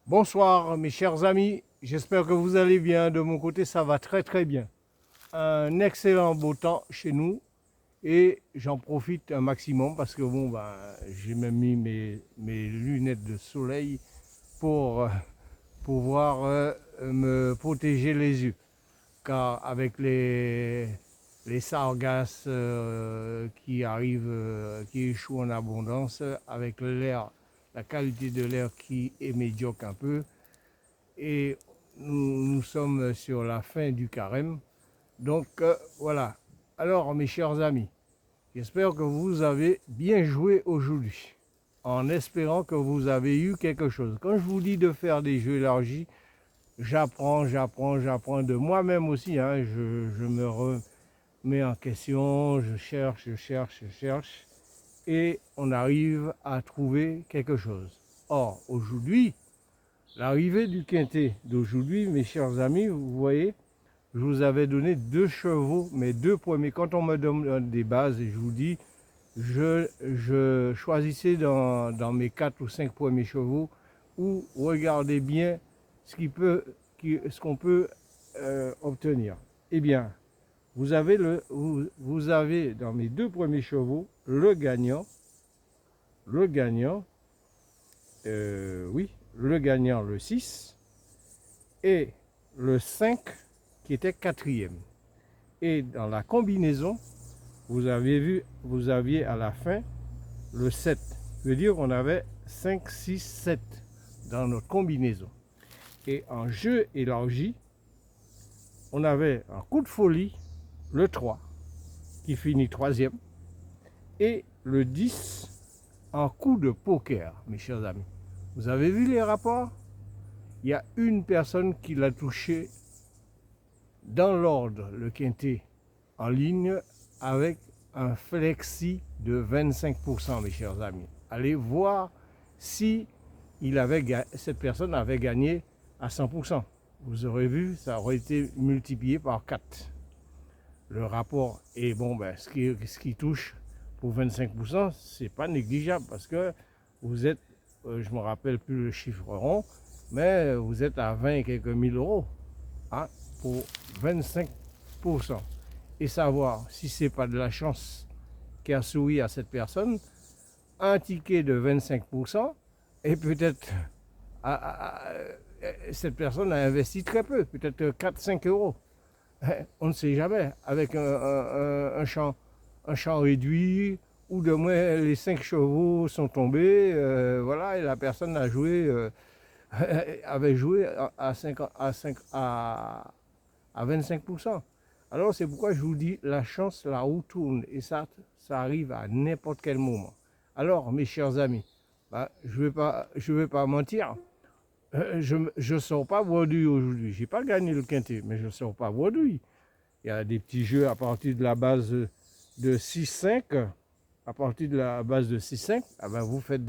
Bonsoir mes chers amis, j'espère que vous allez bien. De mon côté, ça va très très bien. Un excellent beau temps chez nous et j'en profite un maximum parce que bon, j'ai même mis mes lunettes de soleil pour pouvoir me protéger les yeux. Car avec les sargasses qui arrivent, qui échouent en abondance, avec l'air, la qualité de l'air qui est médiocre un peu, et nous sommes sur la fin du carême. Donc voilà. Alors mes chers amis, j'espère que vous avez bien joué aujourd'hui, en espérant que vous avez eu quelque chose. Quand je vous dis de faire des jeux élargis, j'apprends de moi-même aussi. Hein. Je me remets en question, je cherche, et on arrive à trouver quelque chose. Or, aujourd'hui, l'arrivée du quintet d'aujourd'hui, mes chers amis, vous voyez, je vous avais donné 2 chevaux, mes 2 premiers. Quand on me donne des bases et je vous dis, je choisissais dans mes 4 ou 5 premiers chevaux ou regardez bien ce qu'on peut obtenir. Eh bien, vous avez dans mes 2 premiers chevaux le gagnant, oui, le gagnant, le 6 et le 5 qui était quatrième. Et dans la combinaison, vous aviez à la fin le 7. Je veux dire, on avait 5, 6, 7 dans notre combinaison. Et en jeu élargi, on avait un coup de folie, le 3, qui finit troisième, et le 10 en coup de poker, mes chers amis. Vous avez vu les rapports? Il y a une personne qui l'a touché dans l'ordre, le quintet, en ligne, avec un flexi de 25%, mes chers amis. Allez voir si cette personne avait gagné à 100%. Vous aurez vu, ça aurait été multiplié par 4. Le rapport est bon, ce qui touche pour 25%, c'est pas négligeable parce que vous êtes, je me rappelle plus le chiffre rond, mais vous êtes à 20 et quelques mille euros, hein, pour 25%. Et savoir si c'est pas de la chance qui a souri à cette personne, un ticket de 25%, et peut-être cette personne a investi très peu, peut-être 4-5 euros. On ne sait jamais, avec un champ réduit, ou de moins les 5 chevaux sont tombés, voilà, et la personne a joué, avait joué à 25%. Alors c'est pourquoi je vous dis, la chance, la roue tourne, et ça arrive à n'importe quel moment. Alors, mes chers amis, je ne vais pas mentir, je ne sors pas bredouille aujourd'hui. Je n'ai pas gagné le quintet, mais je ne sors pas bredouille. Il y a des petits jeux à partir de la base de 6-5. À partir de la base de 6-5, vous faites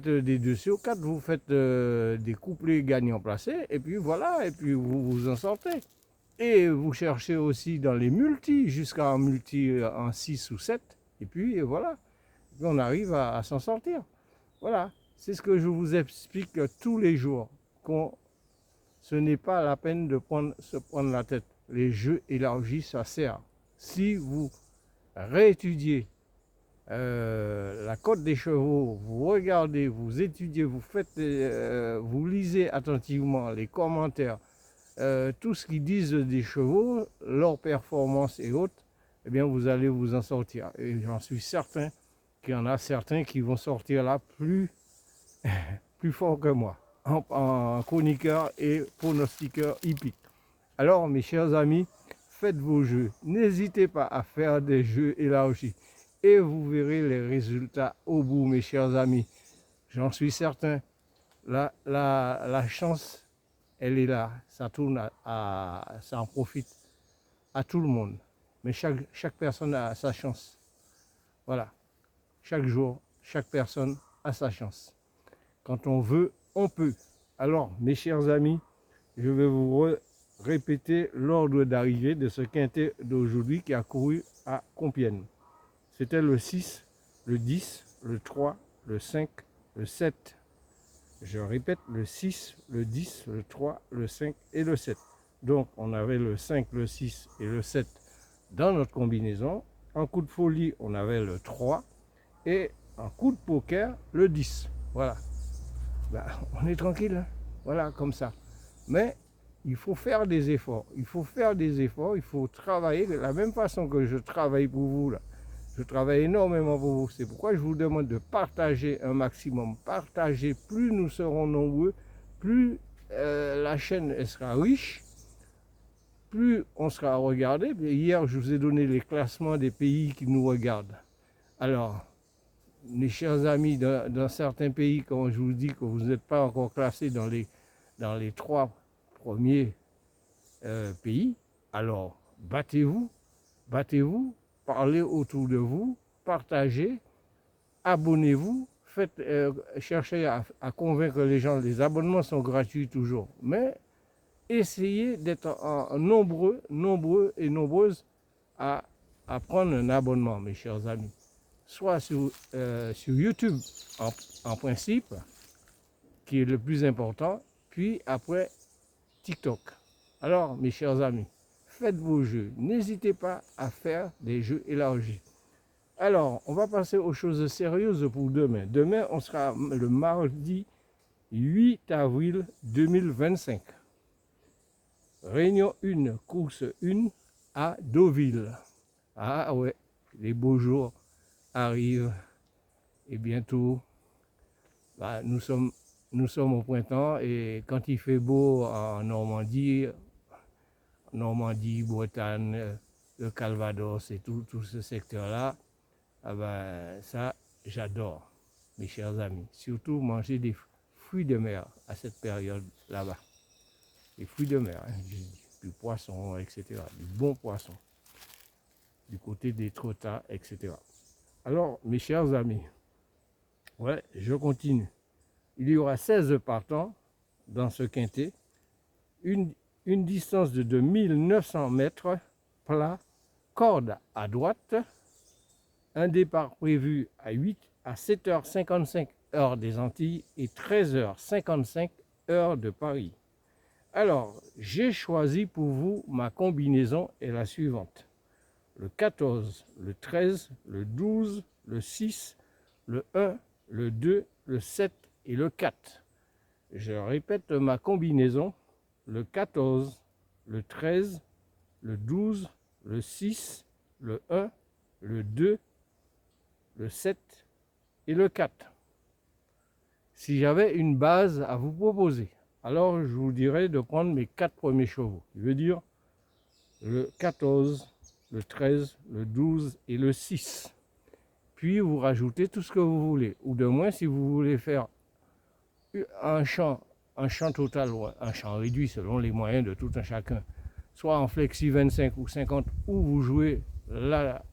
des 2 sur 4, vous faites des couplets gagnants placés, et puis voilà, et puis vous vous en sortez. Et vous cherchez aussi dans les multis, jusqu'à un multi en 6 ou 7, et puis voilà. Et puis on arrive à s'en sortir. Voilà, c'est ce que je vous explique tous les jours, ce n'est pas la peine de se prendre la tête. Les jeux élargis, ça sert. Si vous réétudiez la cote des chevaux, vous regardez, vous étudiez, vous lisez attentivement les commentaires, tout ce qu'ils disent des chevaux, leur performance et autres, eh bien vous allez vous en sortir. Et j'en suis certain qu'il y en a certains qui vont sortir là plus fort que moi, en chroniqueur et pronostiqueur hippique. Alors mes chers amis, faites vos jeux. N'hésitez pas à faire des jeux élargis. Et vous verrez les résultats au bout, mes chers amis. J'en suis certain. La chance, elle est là. Ça tourne ça en profite à tout le monde. Mais chaque personne a sa chance. Voilà. Chaque jour, chaque personne a sa chance. Quand on veut, on peut. Alors, mes chers amis, je vais vous répéter l'ordre d'arrivée de ce quintet d'aujourd'hui qui a couru à Compiègne. C'était le 6, le 10, le 3, le 5, le 7, Je répète, le 6, le 10, le 3, le 5 et le 7. Donc, on avait le 5, le 6 et le 7 dans notre combinaison. En coup de folie, on avait le 3 et en coup de poker, le 10. Voilà. Ben, on est tranquille, hein? Voilà, comme ça. Mais il faut faire des efforts. Il faut faire des efforts, il faut travailler de la même façon que je travaille pour vous, là. Je travaille énormément pour vous. C'est pourquoi je vous demande de partager un maximum. Partager, plus nous serons nombreux, plus la chaîne elle sera riche, plus on sera regardé. Hier, je vous ai donné les classements des pays qui nous regardent. Alors, mes chers amis, dans certains pays, quand je vous dis que vous n'êtes pas encore classés dans les 3 premiers pays, alors battez-vous, parlez autour de vous, partagez, abonnez-vous, cherchez à convaincre les gens. Les abonnements sont gratuits toujours, mais essayez d'être nombreux et nombreuses à prendre un abonnement, mes chers amis. Soit sur YouTube en principe, qui est le plus important, puis après TikTok. Alors, mes chers amis, faites vos jeux. N'hésitez pas à faire des jeux élargis. Alors, on va passer aux choses sérieuses pour demain. Demain, on sera le mardi 8 avril 2025. Réunion 1, course 1 à Deauville. Ah ouais, les beaux jours arrivent et bientôt, bah, nous sommes au printemps et quand il fait beau en Normandie, Bretagne, le Calvados et tout ce secteur-là, ah ben, ça, j'adore, mes chers amis. Surtout manger des fruits de mer à cette période là-bas. Les fruits de mer, hein, du poisson, etc. Du bon poisson. Du côté des trottas, etc. Alors, mes chers amis, ouais, je continue. Il y aura 16 partants dans ce quintet. Une distance de 2900 mètres, plat, corde à droite. Un départ prévu à 7h55 heure des Antilles et 13h55 heure de Paris. Alors, j'ai choisi pour vous, ma combinaison est la suivante. Le 14, le 13, le 12, le 6, le 1, le 2, le 7 et le 4. Je répète ma combinaison. Le 14, le 13, le 12, le 6, le 1, le 2, le 7 et le 4. Si j'avais une base à vous proposer, alors je vous dirais de prendre mes 4 premiers chevaux. Je veux dire le 14, le 13, le 12 et le 6. Puis vous rajoutez tout ce que vous voulez. Ou de moins, si vous voulez faire un champ total ou un champ réduit selon les moyens de tout un chacun, soit en flexi 25 ou 50, ou vous jouez la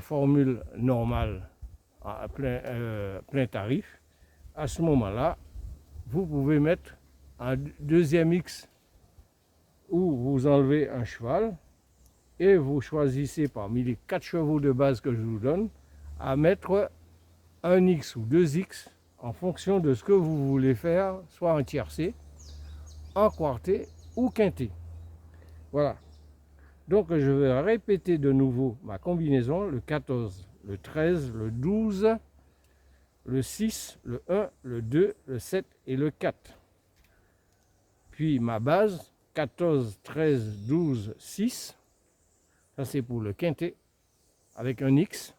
formule normale à plein tarif, à ce moment-là, vous pouvez mettre un deuxième X où vous enlevez un cheval et vous choisissez parmi les 4 chevaux de base que je vous donne à mettre un X ou 2 X en fonction de ce que vous voulez faire, soit en tiercé, en quarté ou quinté. Voilà. Donc je vais répéter de nouveau ma combinaison, le 14, le 13, le 12, le 6, le 1, le 2, le 7 et le 4. Puis ma base, 14, 13, 12, 6. Ça c'est pour le quintet avec un X.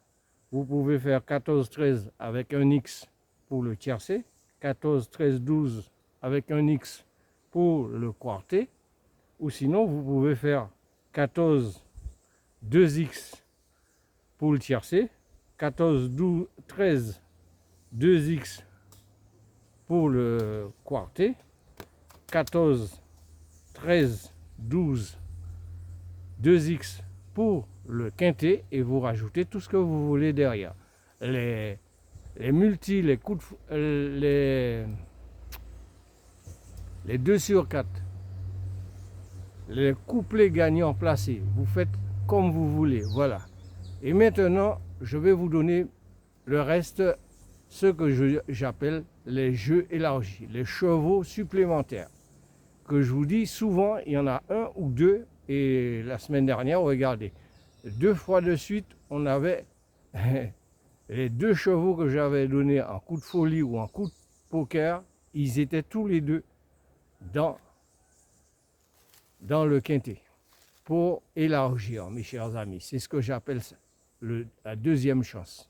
Vous pouvez faire 14, 13 avec un X pour le tiercé, 14, 13, 12 avec un X pour le quarté, ou sinon vous pouvez faire 14, 2X pour le tiercé, 14, 12, 13, 2X pour le quarté, 14, 13, 12, 2X pour le quintet et vous rajoutez tout ce que vous voulez derrière. Les multis, les coups de, les 2 sur 4, les couplets gagnants placés, vous faites comme vous voulez, voilà. Et maintenant, je vais vous donner le reste, ce que j'appelle les jeux élargis, les chevaux supplémentaires. Que je vous dis, souvent, il y en a un ou deux. Et la semaine dernière, regardez, 2 fois de suite, on avait les 2 chevaux que j'avais donnés en coup de folie ou en coup de poker, ils étaient tous les 2 dans le quintet pour élargir, mes chers amis. C'est ce que j'appelle ça, la deuxième chance.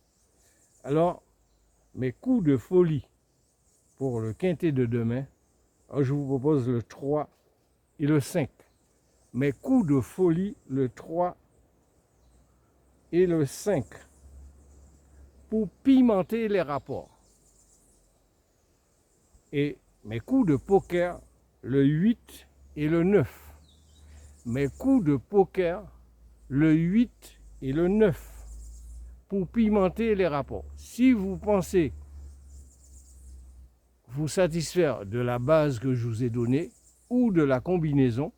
Alors, mes coups de folie pour le quintet de demain, je vous propose le 3 et le 5. Mes coups de folie, le 3 et le 5, pour pimenter les rapports. Et mes coups de poker, le 8 et le 9. Mes coups de poker, le 8 et le 9, pour pimenter les rapports. Si vous pensez vous satisfaire de la base que je vous ai donnée ou de la combinaison,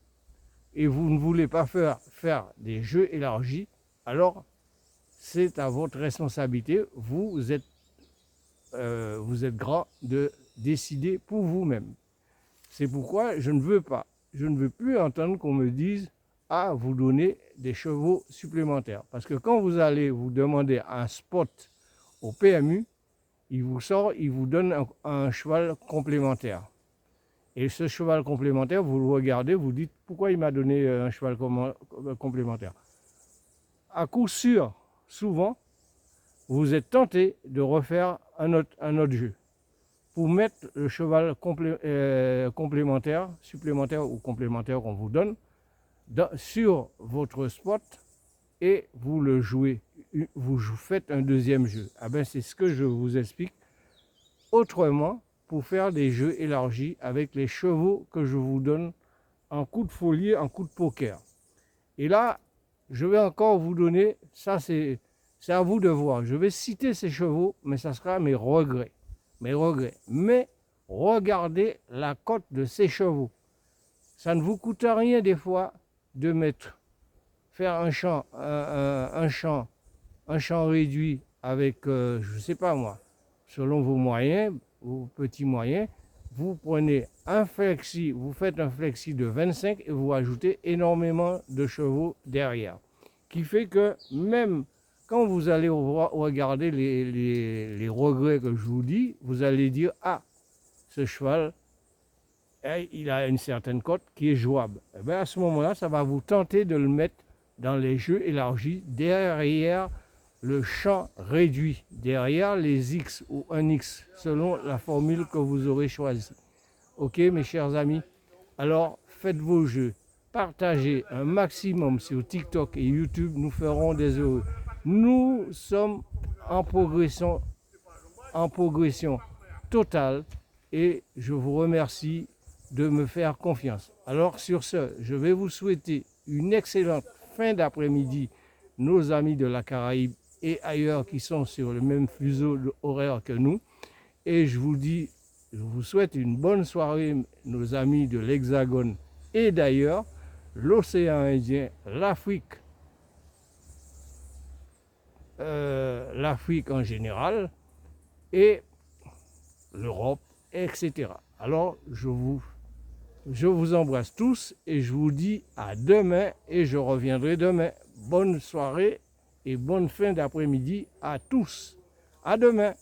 et vous ne voulez pas faire des jeux élargis, alors c'est à votre responsabilité. Vous êtes grand de décider pour vous-même. C'est pourquoi je ne veux plus entendre qu'on me dise « Ah, vous donnez des chevaux supplémentaires ». Parce que quand vous allez vous demander un spot au PMU, il vous donne un cheval complémentaire. Et ce cheval complémentaire, vous le regardez, vous dites « Pourquoi il m'a donné un cheval complémentaire ?» À coup sûr, souvent, vous êtes tenté de refaire un autre jeu pour mettre le cheval complémentaire, supplémentaire ou complémentaire qu'on vous donne sur votre spot et vous le jouez. Vous faites un deuxième jeu. Ah ben, c'est ce que je vous explique autrement pour faire des jeux élargis avec les chevaux que je vous donne en coup de folie, en coup de poker. Et là, je vais encore vous donner, ça c'est à vous de voir. Je vais citer ces chevaux, mais ça sera mes regrets. Mais regardez la cote de ces chevaux. Ça ne vous coûte rien des fois de faire un champ réduit avec, je ne sais pas moi, selon vos moyens, vos petits moyens. Vous prenez un flexi, vous faites un flexi de 25 et vous ajoutez énormément de chevaux derrière. Qui fait que même quand vous allez regarder les regrets que je vous dis, vous allez dire « Ah, ce cheval, il a une certaine cote qui est jouable. » Et bien à ce moment-là, ça va vous tenter de le mettre dans les jeux élargis, derrière le champ réduit, derrière les X ou un X, selon la formule que vous aurez choisie. Ok, mes chers amis? Alors, faites vos jeux. Partagez un maximum sur TikTok et YouTube, nous ferons des heureux. Nous sommes en progression totale et je vous remercie de me faire confiance. Alors sur ce, je vais vous souhaiter une excellente fin d'après-midi, nos amis de la Caraïbe et ailleurs qui sont sur le même fuseau horaire que nous. Et je vous souhaite une bonne soirée, nos amis de l'Hexagone et d'ailleurs, l'océan Indien, l'Afrique en général et l'Europe, etc. Alors, je vous embrasse tous et je vous dis à demain et je reviendrai demain. Bonne soirée et bonne fin d'après-midi à tous. À demain.